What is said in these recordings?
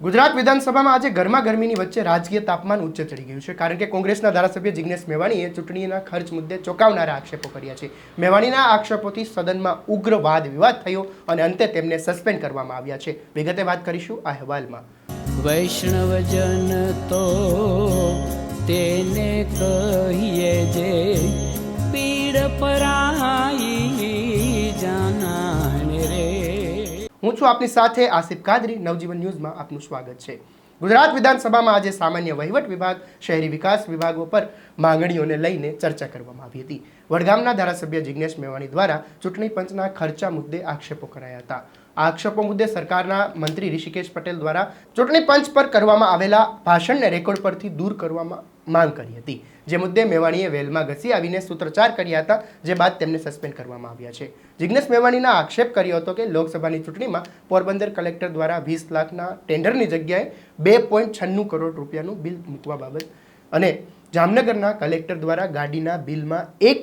ગુજરાત વિધાનસભામાં આજે ગરમાગરમીની વચ્ચે રાજકીય તાપમાન ઉચ્ચે ચડી ગયું છે, કારણ કે કોંગ્રેસના ધારાસભ્ય જિગ્નેશ મેવાણીએ ચૂંટણીના ખર્ચ મુદ્દે ચોંકાવનારા આક્ષેપો કર્યા છે. મેવાણીના આક્ષેપોથી સદનમાં ઉગ્ર વાદ વિવાદ થયો અને અંતે તેમને સસ્પેન્ડ કરવામાં આવ્યા છે. વિગતે વાત કરીશું આ અહેવાલમાં. વૈષ્ણવજન તો તેને કહીએ જે પીડ પરાઈ જાનાને રે. હું છું આપની સાથે આસિફ કાદરી. નવજીવન ન્યૂઝમાં આપનું સ્વાગત છે. ગુજરાત વિધાનસભામાં આજે સામાન્ય વહીવટ વિભાગ, શહેરી વિકાસ વિભાગો પર માંગણીઓને લઈને ચર્ચા કરવામાં આવી હતી. વડગામના ધારાસભ્ય જિગ્નેશ મેવાણી દ્વારા ચૂંટણી પંચના ખર્ચા મુદ્દે આક્ષેપો કરાયા હતા. આ આક્ષેપો મુદ્દે સરકારના મંત્રી ઋષિકેશ પટેલ દ્વારા ચૂંટણી પંચ પર કરવામાં આવેલા ભાષણને રેકોર્ડ પરથી દૂર કરવામાં માંગ કરી હતી. જે મુદ્દે મેવાણીએ વેલમાં ઘસી આવીને સૂત્રોચ્ચાર કર્યા હતા, જે બાદ તેમને સસ્પેન્ડ કરવામાં આવ્યા છે. જિગ્નેશ મેવાણીના આક્ષેપ કર્યો હતો કે લોકસભાની ચૂંટણીમાં પોરબંદર કલેક્ટર દ્વારા 20 લાખના ટેન્ડરની જગ્યાએ 2.96 કરોડ રૂપિયાનું બિલ મૂકવા બાબત અને જામનગરના કલેક્ટર દ્વારા ગાડીના બિલમાં એક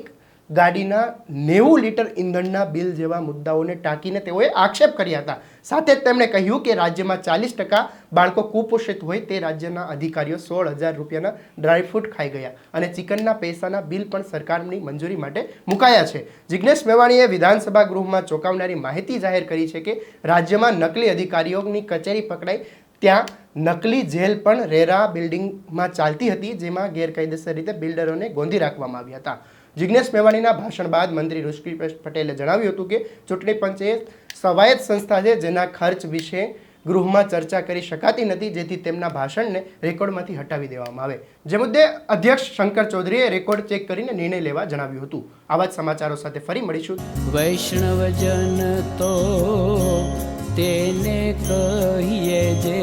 ગાડીના 90 લીટર ઈંધણના બિલ જેવા મુદ્દાઓને ટાંકીને તેઓએ આક્ષેપ કર્યા હતા. સાથે જ તેમણે કહ્યું કે રાજ્યમાં 40% બાળકો કુપોષિત હોય તે રાજ્યના અધિકારીઓ 16,000 રૂપિયાના ડ્રાયફ્રૂટ ખાઈ ગયા અને ચિકનના પૈસાના બિલ પણ સરકારની મંજૂરી માટે મુકાયા છે. જિગ્નેશ મેવાણીએ વિધાનસભા ગૃહમાં ચોંકાવનારી માહિતી જાહેર કરી છે કે રાજ્યમાં નકલી અધિકારીઓની કચેરી પકડાઈ, ત્યાં નકલી જેલ પણ રેરા બિલ્ડિંગમાં ચાલતી હતી, જેમાં ગેરકાયદેસર રીતે બિલ્ડરોને ગોંધી રાખવામાં આવ્યા હતા. જિગ્નેશ મેવાણીના ભાષણ બાદ મંત્રી ઋષિકેશ પટેલે જણાવ્યું હતું કે ચૂંટણી પંચે સ્વાયત્ત સંસ્થા છે, જેના ખર્ચ વિશે ગૃહમાં ચર્ચા કરી શકાતી નથી, જેથી તેમના ભાષણને રેકોર્ડમાંથી હટાવી દેવામાં આવે. જે મુદ્દે અધ્યક્ષ શંકર ચૌધરીએ રેકોર્ડ ચેક કરીને નિર્ણય લેવા જણાવ્યું હતું. આવા જ સમાચારો સાથે ફરી મળીશું. વૈષ્ણવજન તો તેને કહીએ જે